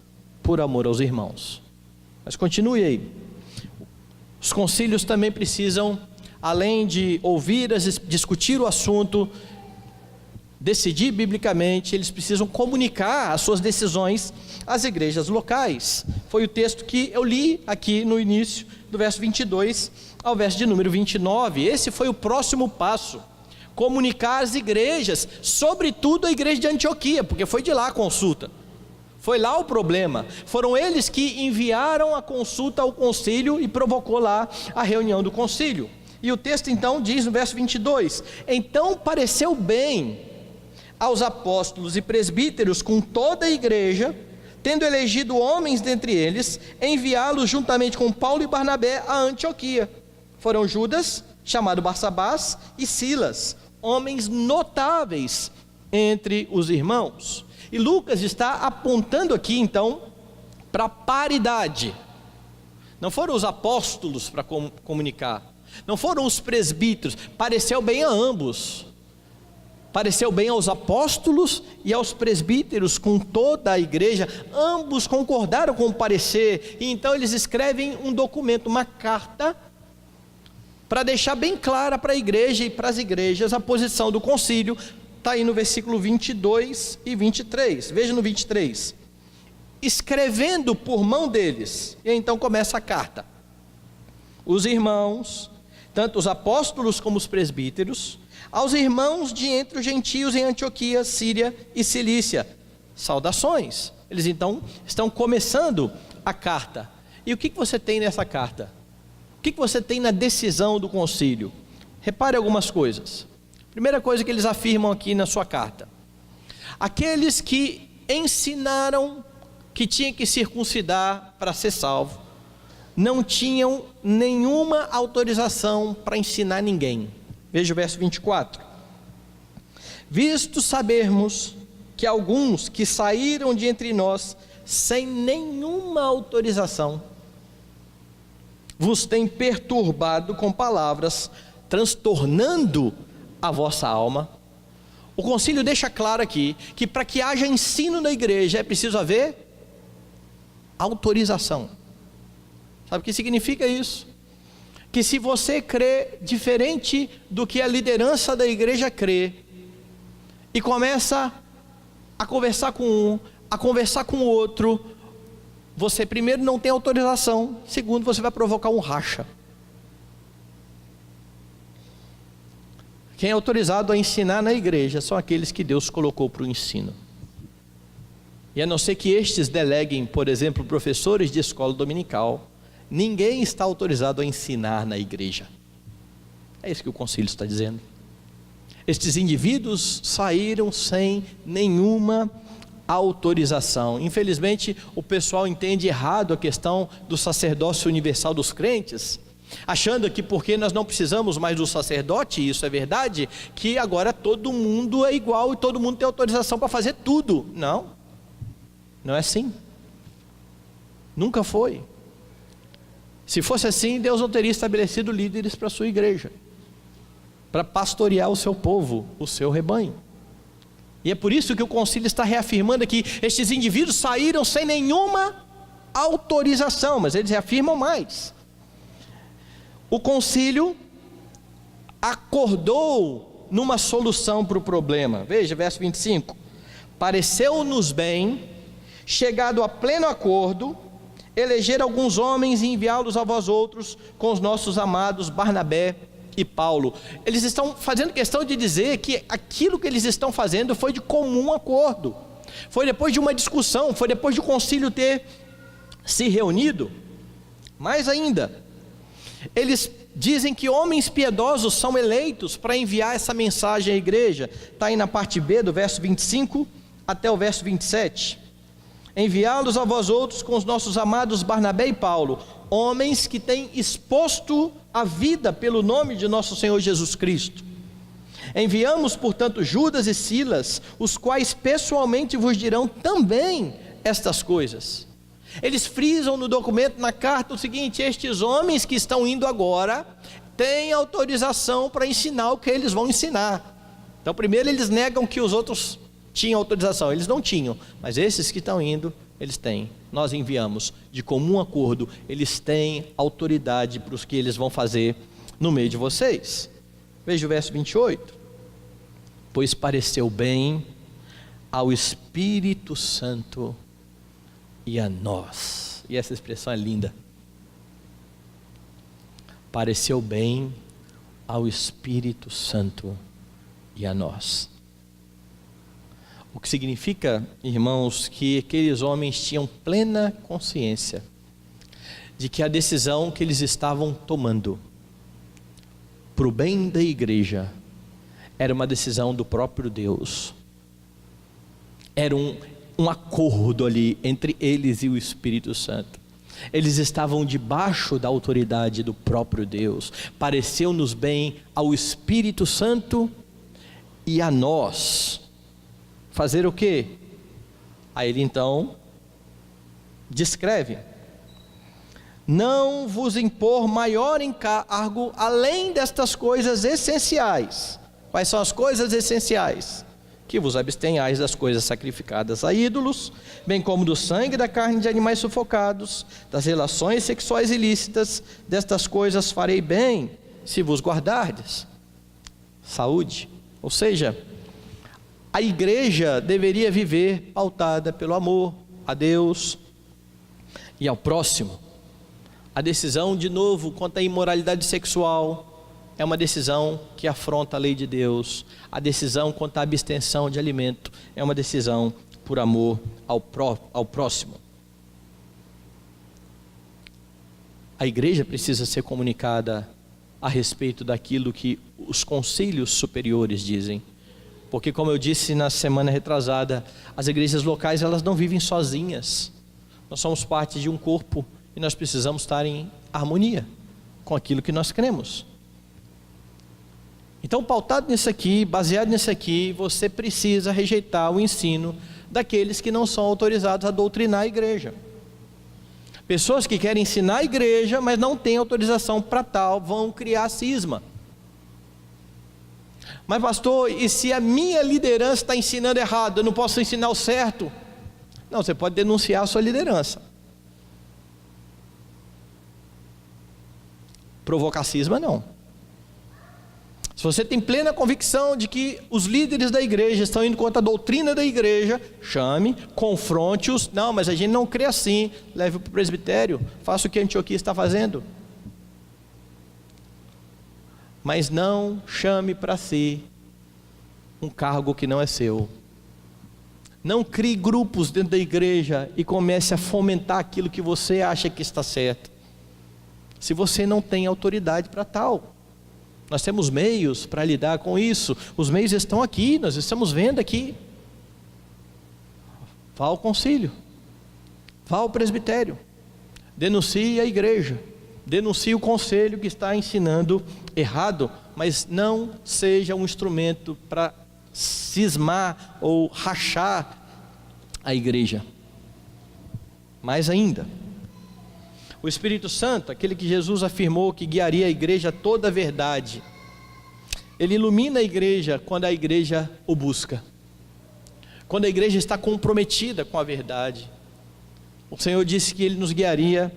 por amor aos irmãos. Mas continue aí. Os concílios também precisam, além de ouvir, discutir o assunto, decidir biblicamente, eles precisam comunicar as suas decisões às igrejas locais. Foi o texto que eu li aqui no início, do verso 22 ao verso de número 29. Esse foi o próximo passo. Comunicar às igrejas, sobretudo a igreja de Antioquia, porque foi de lá a consulta. Foi lá o problema. Foram eles que enviaram a consulta ao concílio e provocou lá a reunião do concílio. E o texto então diz no verso 22: então pareceu bem aos apóstolos e presbíteros com toda a igreja, tendo elegido homens dentre eles, enviá-los juntamente com Paulo e Barnabé a Antioquia. Foram Judas, chamado Barsabás, e Silas, homens notáveis entre os irmãos. E Lucas está apontando aqui então para a paridade. Não foram os apóstolos para comunicar, não foram os presbíteros, pareceu bem a ambos. Pareceu bem aos apóstolos e aos presbíteros com toda a igreja, ambos concordaram com o parecer, e então eles escrevem um documento, uma carta, para deixar bem clara para a igreja e para as igrejas a posição do concílio. Está aí no versículo 22 e 23, veja no 23, escrevendo por mão deles, e então começa a carta. Os irmãos, tanto os apóstolos como os presbíteros, aos irmãos de entre os gentios em Antioquia, Síria e Cilícia, saudações. Eles então estão começando a carta. E o que você tem nessa carta? O que você tem na decisão do concílio? Repare algumas coisas. Primeira coisa que eles afirmam aqui na sua carta: aqueles que ensinaram que tinha que circuncidar para ser salvo, não tinham nenhuma autorização para ensinar ninguém. Veja o verso 24. Visto sabermos que alguns que saíram de entre nós sem nenhuma autorização, vos têm perturbado com palavras, transtornando a vossa alma, O concílio deixa claro aqui que para que haja ensino na igreja é preciso haver autorização. Sabe o que significa isso? Que se você crê diferente do que a liderança da igreja crê, e começa a conversar com um, a conversar com o outro, você primeiro não tem autorização, segundo você vai provocar um racha. Quem é autorizado a ensinar na igreja são aqueles que Deus colocou para o ensino. E a não ser que estes deleguem, por exemplo, professores de escola dominical, ninguém está autorizado a ensinar na igreja. É isso que o concílio está dizendo. Estes indivíduos saíram sem nenhuma autorização. Infelizmente, o pessoal entende errado a questão do sacerdócio universal dos crentes, achando que porque nós não precisamos mais do sacerdote, isso é verdade, que agora todo mundo é igual e todo mundo tem autorização para fazer tudo. Não, não é assim. Nunca foi. Se fosse assim, Deus não teria estabelecido líderes para a sua igreja, para pastorear o seu povo, o seu rebanho. E é por isso que o concílio está reafirmando aqui, estes indivíduos saíram sem nenhuma autorização, mas eles reafirmam mais. O concílio acordou numa solução para o problema. Veja, verso 25. Pareceu-nos bem, chegado a pleno acordo, eleger alguns homens e enviá-los a vós outros com os nossos amados Barnabé e Paulo. Eles estão fazendo questão de dizer que aquilo que eles estão fazendo foi de comum acordo. Foi depois de uma discussão, foi depois de o concílio ter se reunido. Mais ainda, eles dizem que homens piedosos são eleitos para enviar essa mensagem à igreja. Está aí na parte B do verso 25 até o verso 27. Enviá-los a vós outros com os nossos amados Barnabé e Paulo, homens que têm exposto a vida pelo nome de nosso Senhor Jesus Cristo. Enviamos, portanto, Judas e Silas, os quais pessoalmente vos dirão também estas coisas. Eles frisam no documento, na carta, o seguinte: estes homens que estão indo agora têm autorização para ensinar o que eles vão ensinar. Então primeiro eles negam que os outros tinham autorização, eles não tinham, mas esses que estão indo, eles têm. Nós enviamos de comum acordo, eles têm autoridade para os que eles vão fazer no meio de vocês. Veja o verso 28. Pois pareceu bem ao Espírito Santo e a nós. E essa expressão é linda. Pareceu bem ao Espírito Santo e a nós. O que significa, irmãos, que aqueles homens tinham plena consciência de que a decisão que eles estavam tomando para o bem da igreja era uma decisão do próprio Deus. Era um acordo ali entre eles e o Espírito Santo. Eles estavam debaixo da autoridade do próprio Deus. Pareceu-nos bem ao Espírito Santo e a nós fazer o quê? Aí ele então descreve: não vos impor maior encargo além destas coisas essenciais. Quais são as coisas essenciais? Que vos abstenhais das coisas sacrificadas a ídolos, bem como do sangue e da carne de animais sufocados, das relações sexuais ilícitas. Destas coisas farei bem, se vos guardardes. Saúde. Ou seja, a igreja deveria viver pautada pelo amor a Deus e ao próximo. A decisão, de novo, quanto à imoralidade sexual, é uma decisão que afronta a lei de Deus. A decisão quanto à abstenção de alimento é uma decisão por amor ao próximo. A igreja precisa ser comunicada a respeito daquilo que os concílios superiores dizem. Porque, como eu disse na semana retrasada, as igrejas locais, elas não vivem sozinhas. Nós somos parte de um corpo e nós precisamos estar em harmonia com aquilo que nós cremos. Então, pautado nisso aqui, baseado nisso aqui, você precisa rejeitar o ensino daqueles que não são autorizados a doutrinar a igreja. Pessoas que querem ensinar a igreja, mas não têm autorização para tal, vão criar cisma. Mas pastor, e se a minha liderança está ensinando errado, eu não posso ensinar o certo? Não, você pode denunciar a sua liderança. Provocacismo não. Se você tem plena convicção de que os líderes da igreja estão indo contra a doutrina da igreja, chame, confronte-os. Não, mas a gente não crê assim. Leve para o presbitério, faça o que a Antioquia está fazendo. Mas não chame para si um cargo que não é seu. Não crie grupos dentro da igreja e comece a fomentar aquilo que você acha que está certo, se você não tem autoridade para tal. Nós temos meios para lidar com isso. Os meios estão aqui, nós estamos vendo aqui. Vá ao concílio, vá ao presbitério, denuncie a igreja, denuncie o conselho que está ensinando errado, mas não seja um instrumento para cismar ou rachar a igreja. Mais ainda, o Espírito Santo, aquele que Jesus afirmou que guiaria a igreja a toda a verdade, ele ilumina a igreja quando a igreja o busca, quando a igreja está comprometida com a verdade. O Senhor disse que Ele nos guiaria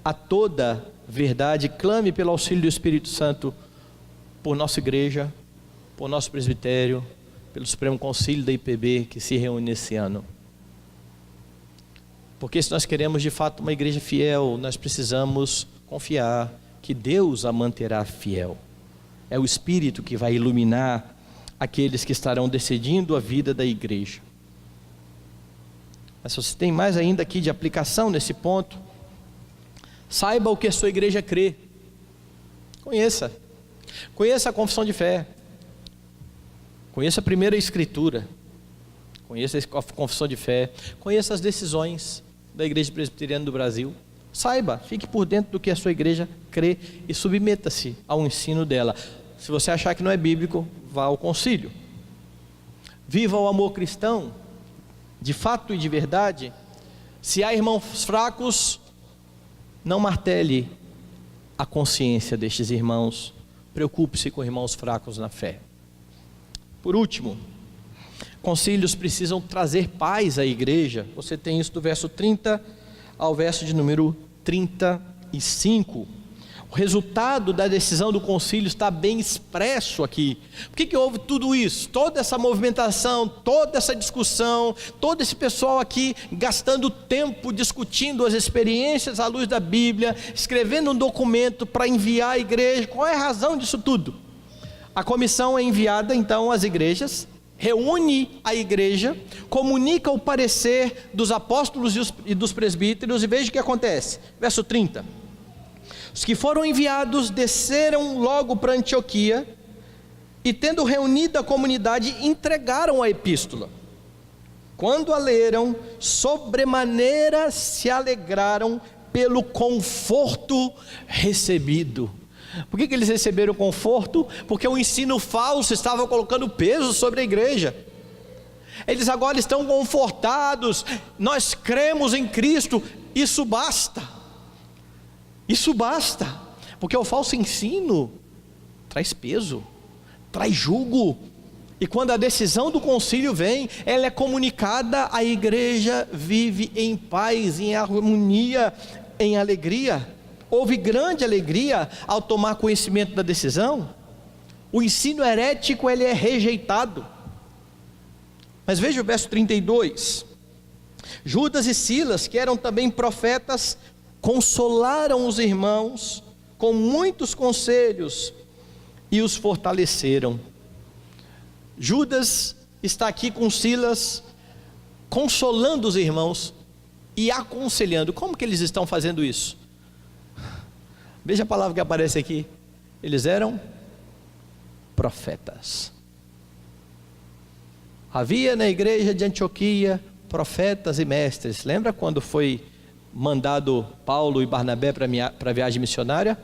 a toda verdade. Clame pelo auxílio do Espírito Santo por nossa igreja, por nosso presbitério, pelo Supremo Concílio da IPB que se reúne nesse ano. Porque se nós queremos de fato uma igreja fiel, nós precisamos confiar que Deus a manterá fiel. É o Espírito que vai iluminar aqueles que estarão decidindo a vida da igreja. Mas se você tem mais ainda aqui de aplicação nesse ponto, saiba o que a sua igreja crê. Conheça a confissão de fé, conheça a primeira escritura, conheça a confissão de fé, conheça as decisões da Igreja Presbiteriana do Brasil. Saiba, fique por dentro do que a sua igreja crê e submeta-se ao ensino dela. Se você achar que não é bíblico, vá ao concílio. Viva o amor cristão, de fato e de verdade. Se há irmãos fracos, não martele a consciência destes irmãos. Preocupe-se com irmãos fracos na fé. Por último, concílios precisam trazer paz à igreja. Você tem isso do verso 30 ao verso de número 35. O resultado da decisão do concílio está bem expresso aqui. Por que houve tudo isso? Toda essa movimentação, toda essa discussão, todo esse pessoal aqui gastando tempo discutindo as experiências à luz da Bíblia, escrevendo um documento para enviar à igreja. Qual é a razão disso tudo? A comissão é enviada então às igrejas, reúne a igreja, comunica o parecer dos apóstolos e dos presbíteros, e veja o que acontece. Verso 30. Os que foram enviados desceram logo para Antioquia, e tendo reunido a comunidade, entregaram a epístola. Quando a leram, sobremaneira se alegraram pelo conforto recebido. Por que eles receberam conforto? Porque o ensino falso estava colocando peso sobre a igreja. Eles agora estão confortados. Nós cremos em Cristo, isso basta. Isso basta. Porque o falso ensino traz peso, traz jugo. E quando a decisão do concílio vem, ela é comunicada, a igreja vive em paz, em harmonia, em alegria. Houve grande alegria ao tomar conhecimento da decisão. O ensino herético ele é rejeitado. Mas veja o verso 32. Judas e Silas, que eram também profetas, consolaram os irmãos com muitos conselhos e os fortaleceram. Judas está aqui com Silas, consolando os irmãos e aconselhando. Como que eles estão fazendo isso? Veja a palavra que aparece aqui. Eles eram profetas. Havia na igreja de Antioquia profetas e mestres. Lembra quando foi mandado Paulo e Barnabé para a viagem missionária?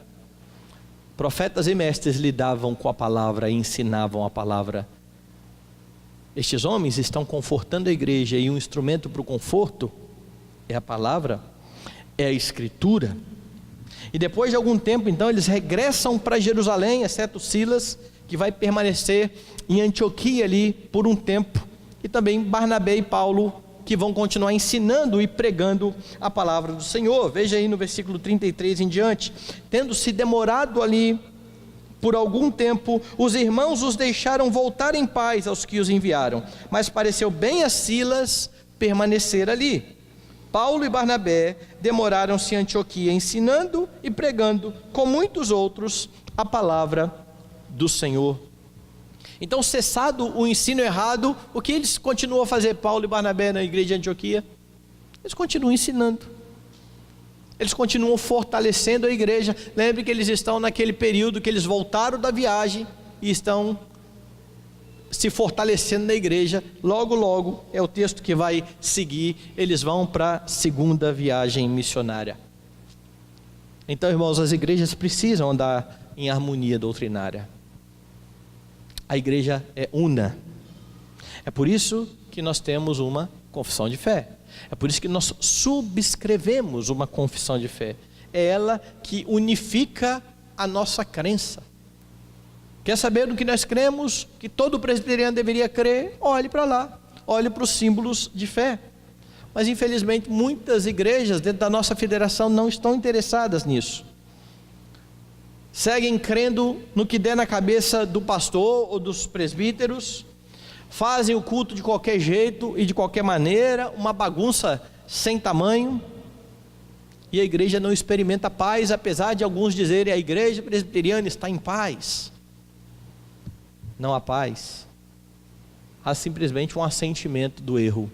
Profetas e mestres lidavam com a palavra e ensinavam a palavra. Estes homens estão confortando a igreja, e um instrumento para o conforto é a palavra, é a escritura. E depois de algum tempo, então, eles regressam para Jerusalém, exceto Silas, que vai permanecer em Antioquia ali por um tempo, e também Barnabé e Paulo, que vão continuar ensinando e pregando a palavra do Senhor. Veja aí no versículo 33 em diante: tendo se demorado ali por algum tempo, os irmãos os deixaram voltar em paz aos que os enviaram, mas pareceu bem a Silas permanecer ali. Paulo e Barnabé demoraram-se em Antioquia, ensinando e pregando com muitos outros a palavra do Senhor. Então, cessado o ensino errado, o que eles continuam a fazer, Paulo e Barnabé, na igreja de Antioquia? Eles continuam ensinando, eles continuam fortalecendo a igreja. Lembre que eles estão naquele período que eles voltaram da viagem e estão se fortalecendo na igreja. Logo, logo, é o texto que vai seguir, eles vão para a segunda viagem missionária. Então, irmãos, as igrejas precisam andar em harmonia doutrinária. A igreja é una. É por isso que nós temos uma confissão de fé. É por isso que nós subscrevemos uma confissão de fé. É ela que unifica a nossa crença. Quer saber do que nós cremos, que todo presbiteriano deveria crer? Olhe para lá, olhe para os símbolos de fé. Mas infelizmente muitas igrejas dentro da nossa federação não estão interessadas nisso. Seguem crendo no que der na cabeça do pastor ou dos presbíteros, fazem o culto de qualquer jeito e de qualquer maneira, uma bagunça sem tamanho, e a igreja não experimenta paz, apesar de alguns dizerem a igreja presbiteriana está em paz. Não há paz, há simplesmente um assentimento do erro.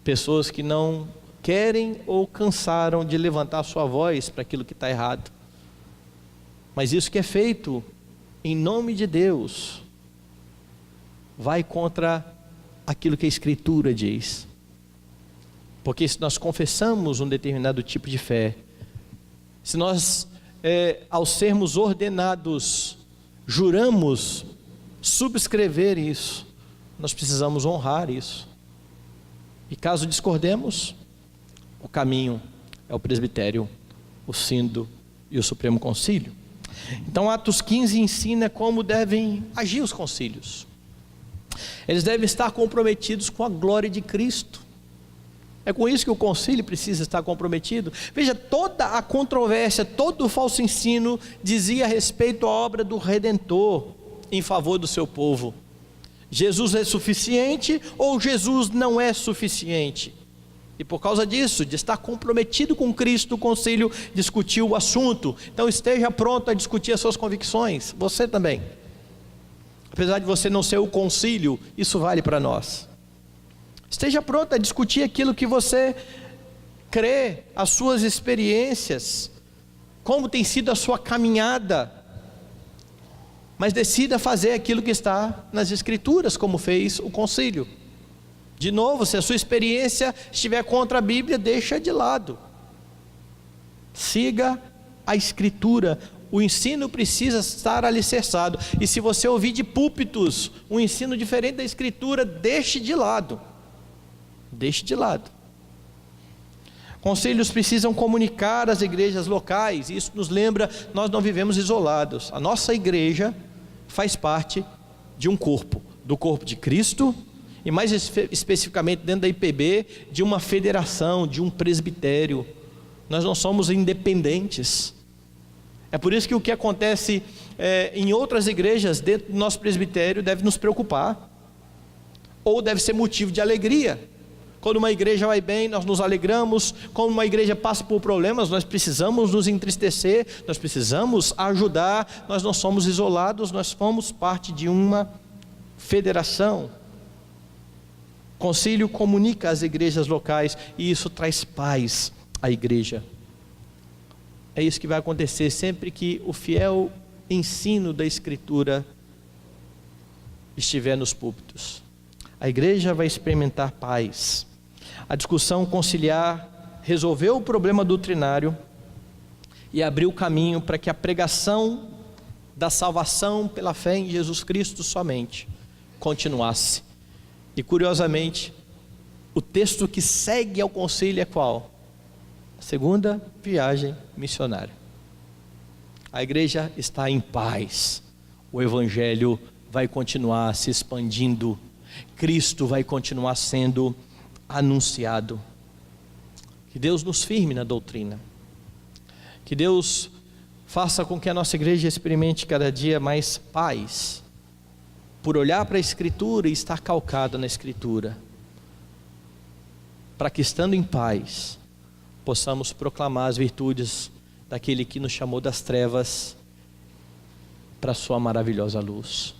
Pessoas que não querem ou cansaram de levantar sua voz para aquilo que está errado. Mas isso que é feito em nome de Deus vai contra aquilo que a Escritura diz. Porque se nós confessamos um determinado tipo de fé, se nós ao sermos ordenados juramos subscrever isso, nós precisamos honrar isso. E caso discordemos, o caminho é o presbitério, o sínodo e o Supremo Concílio. Então Atos 15 ensina como devem agir os concílios. Eles devem estar comprometidos com a glória de Cristo. É com isso que o concílio precisa estar comprometido. Veja, toda a controvérsia, todo o falso ensino dizia a respeito à obra do Redentor em favor do seu povo. Jesus é suficiente ou Jesus não é suficiente? E por causa disso, de estar comprometido com Cristo, o concílio discutiu o assunto. Então esteja pronto a discutir as suas convicções, você também. Apesar de você não ser o concílio, isso vale para nós. Esteja pronto a discutir aquilo que você crê, as suas experiências, como tem sido a sua caminhada. Mas decida fazer aquilo que está nas Escrituras, como fez o concílio. De novo, se a sua experiência estiver contra a Bíblia, deixa de lado. Siga a Escritura. O ensino precisa estar alicerçado. E se você ouvir de púlpitos um ensino diferente da Escritura, deixe de lado. Deixe de lado. Conselhos precisam comunicar às igrejas locais. Isso nos lembra, nós não vivemos isolados. A nossa igreja faz parte de um corpo, do corpo de Cristo, e mais especificamente dentro da IPB, de uma federação, de um presbitério. Nós não somos independentes. É por isso que o que acontece em outras igrejas dentro do nosso presbitério deve nos preocupar, ou deve ser motivo de alegria. Quando uma igreja vai bem, nós nos alegramos. Quando uma igreja passa por problemas, nós precisamos nos entristecer, nós precisamos ajudar. Nós não somos isolados, nós somos parte de uma federação. O concílio comunica às igrejas locais e isso traz paz à igreja. É isso que vai acontecer sempre que o fiel ensino da Escritura estiver nos púlpitos. A igreja vai experimentar paz. A discussão conciliar resolveu o problema doutrinário e abriu o caminho para que a pregação da salvação pela fé em Jesus Cristo somente continuasse. E curiosamente, o texto que segue ao concílio é qual? A segunda viagem missionária. A igreja está em paz. o Evangelho vai continuar se expandindo, Cristo vai continuar sendo anunciado. Que Deus nos firme na doutrina, que Deus faça com que a nossa igreja experimente cada dia mais paz, por olhar para a Escritura e estar calcada na Escritura, para que estando em paz, possamos proclamar as virtudes daquele que nos chamou das trevas para a sua maravilhosa luz.